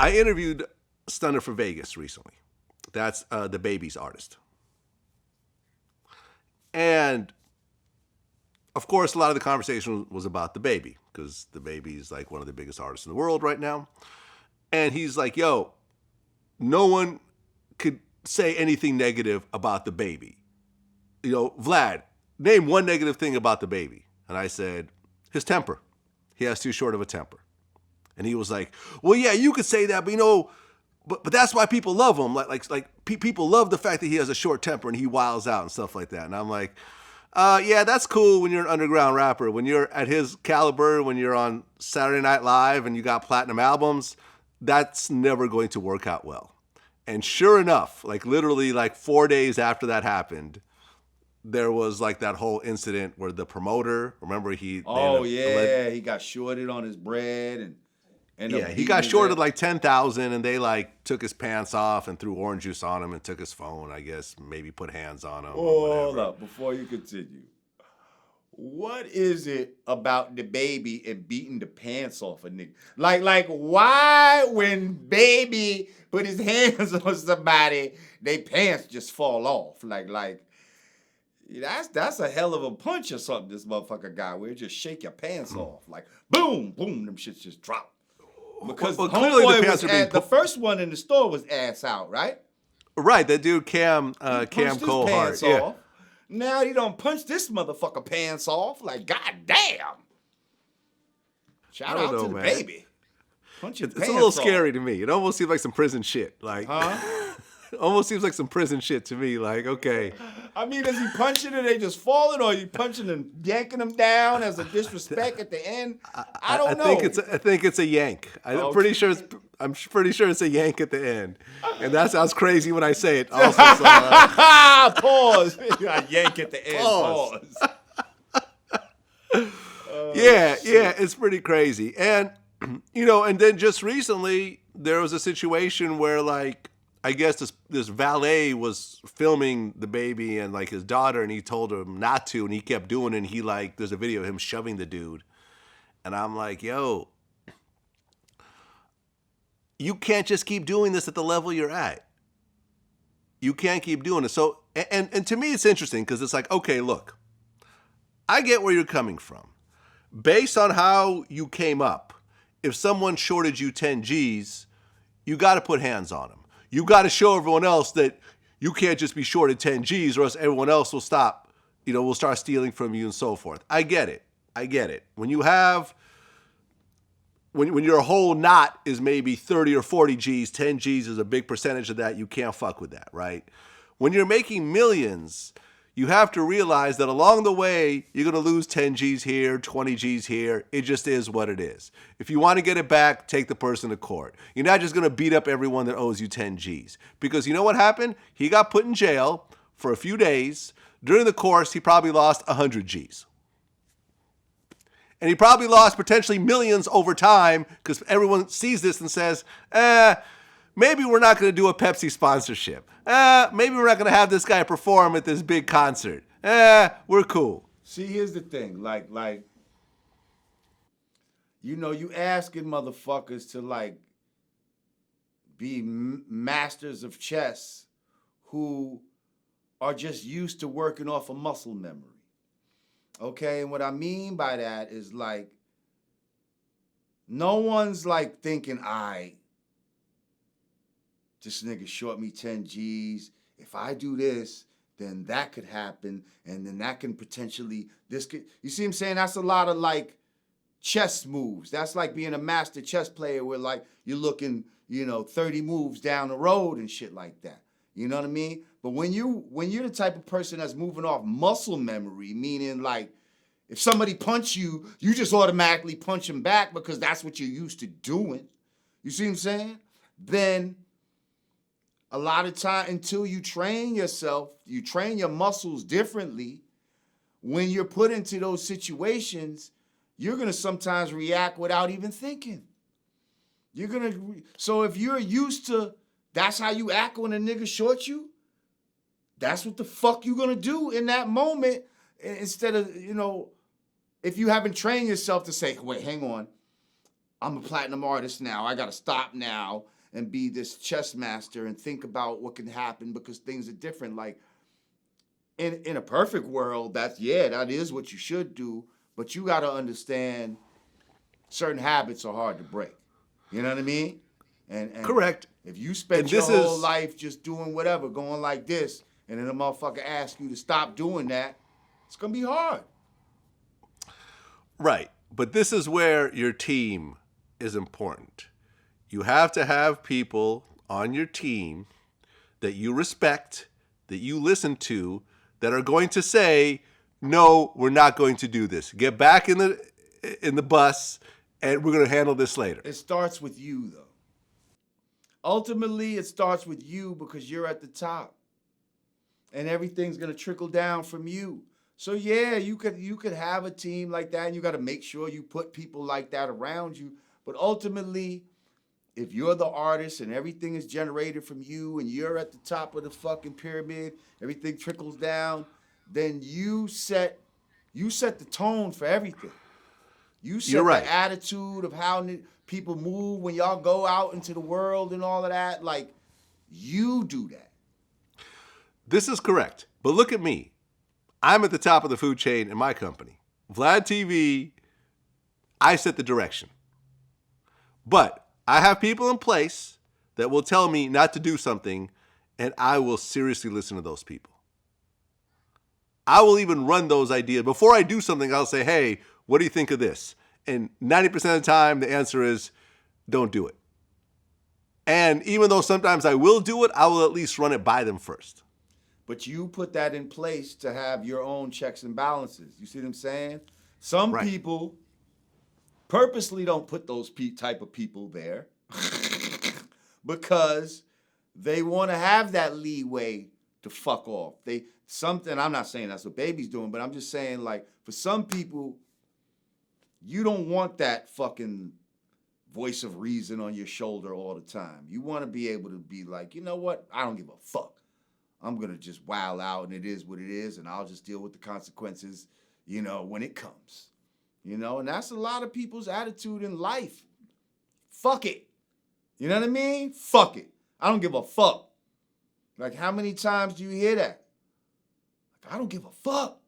I interviewed Stunner for Vegas recently. That's DaBaby's artist. And of course, a lot of the conversation was about DaBaby because DaBaby is like one of the biggest artists in the world right now. And he's like, yo, no one could say anything negative about DaBaby. You know, Vlad, name one negative thing about DaBaby. And I said, his temper. He has too short of a temper. And he was like, well, yeah, you could say that, but you know, but that's why people love him. People love the fact that he has a short temper and he wiles out and stuff like that. And I'm like, yeah, that's cool when you're an underground rapper. When you're at his caliber, when you're on Saturday Night Live and you got platinum albums, that's never going to work out well. And sure enough, like literally like 4 days after that happened, there was like that whole incident where the promoter, remember he... Oh, yeah, he got shorted on his bread and yeah, he got shorted like 10,000 and they like took his pants off and threw orange juice on him and took his phone, I guess, maybe put hands on him. Hold up, before you continue. What is it about DaBaby and beating the pants off a nigga? Like why when Baby put his hands on somebody, they pants just fall off? Like that's a hell of a punch or something this motherfucker got where it just shake your pants off. Like boom, boom, them shits just drop. Because clearly the first one in the store was ass out, right? Right, that dude Cam Colehart. Yeah. Off. Now he don't punch this motherfucker pants off. Like, goddamn. Shout out to DaBaby. It's a little scary to me. It almost seems like some prison shit. Like, almost seems like some prison shit to me. Like, okay. I mean, is he punching and they just falling, or are you punching and yanking them down as a disrespect at the end? I don't know. I think it's a yank. I'm pretty sure it's a yank at the end, and that sounds crazy when I say it. Also, so, pause. Yank at the end. Pause. Yeah, it's pretty crazy, and you know, and then just recently there was a situation where like, I guess this valet was filming DaBaby and like his daughter, and he told him not to, and he kept doing it. And he like, there's a video of him shoving the dude, and I'm like, yo, you can't just keep doing this at the level you're at. You can't keep doing it. So, and to me, it's interesting because it's like, okay, look, I get where you're coming from. Based on how you came up, if someone shorted you 10 G's, you got to put hands on them. You got to show everyone else that you can't just be shorted 10 G's or else everyone else will stop, will start stealing from you and so forth. I get it. When you have, when your whole knot is maybe 30 or 40 G's, 10 G's is a big percentage of that. You can't fuck with that, right? When you're making millions, you have to realize that along the way, you're going to lose 10 G's here, 20 G's here. It just is what it is. If you want to get it back, take the person to court. You're not just going to beat up everyone that owes you 10 G's. Because you know what happened? He got put in jail for a few days. During the course, he probably lost 100 G's. And he probably lost potentially millions over time because everyone sees this and says, maybe we're not going to do a Pepsi sponsorship. Maybe we're not going to have this guy perform at this big concert. We're cool. See, here's the thing. Like, you asking motherfuckers to, like, be masters of chess who are just used to working off of muscle memory. Okay? And what I mean by that is, like, no one's, like, thinking, this nigga short me 10 G's. If I do this, then that could happen. And then that can potentially, you see what I'm saying? That's a lot of like chess moves. That's like being a master chess player where like you're looking, 30 moves down the road and shit like that. You know what I mean? But when you're the type of person that's moving off muscle memory, meaning like if somebody punch you, you just automatically punch them back because that's what you're used to doing. You see what I'm saying? Then a lot of time, until you train yourself, you train your muscles differently, when you're put into those situations, you're going to sometimes react without even thinking. So if you're used to, that's how you act when a nigga short you, that's what the fuck you're going to do in that moment. Instead of, if you haven't trained yourself to say, wait, hang on, I'm a platinum artist now. I got to stop now and be this chess master and think about what can happen because things are different. Like in a perfect world, that is what you should do. But you got to understand certain habits are hard to break. You know what I mean? And Correct. if you spend your whole life just doing whatever, going like this, and then a motherfucker asks you to stop doing that, it's going to be hard. Right. But this is where your team is important. You have to have people on your team that you respect, that you listen to, that are going to say, no, we're not going to do this. Get back in the bus, and we're going to handle this later. It starts with you, though. Ultimately, it starts with you because you're at the top. And everything's going to trickle down from you. So yeah, you could have a team like that, and you got to make sure you put people like that around you. But ultimately, if you're the artist and everything is generated from you and you're at the top of the fucking pyramid, everything trickles down, then you set the tone for everything. You set You're right. the attitude of how people move when y'all go out into the world and all of that. Like, you do that. This is correct. But look at me. I'm at the top of the food chain in my company. Vlad TV, I set the direction. But I have people in place that will tell me not to do something, and I will seriously listen to those people. I will even run those ideas. Before I do something, I'll say, hey, what do you think of this? And 90% of the time, the answer is, don't do it. And even though sometimes I will do it, I will at least run it by them first. But you put that in place to have your own checks and balances. You see what I'm saying? Some people purposely don't put those type of people there because they want to have that leeway to fuck off. I'm not saying that's what Baby's doing, but I'm just saying, like, for some people, you don't want that fucking voice of reason on your shoulder all the time. You want to be able to be like, you know what? I don't give a fuck. I'm going to just wild out, and it is what it is, and I'll just deal with the consequences, when it comes. And that's a lot of people's attitude in life. Fuck it. You know what I mean? Fuck it. I don't give a fuck. Like, how many times do you hear that? Like, I don't give a fuck.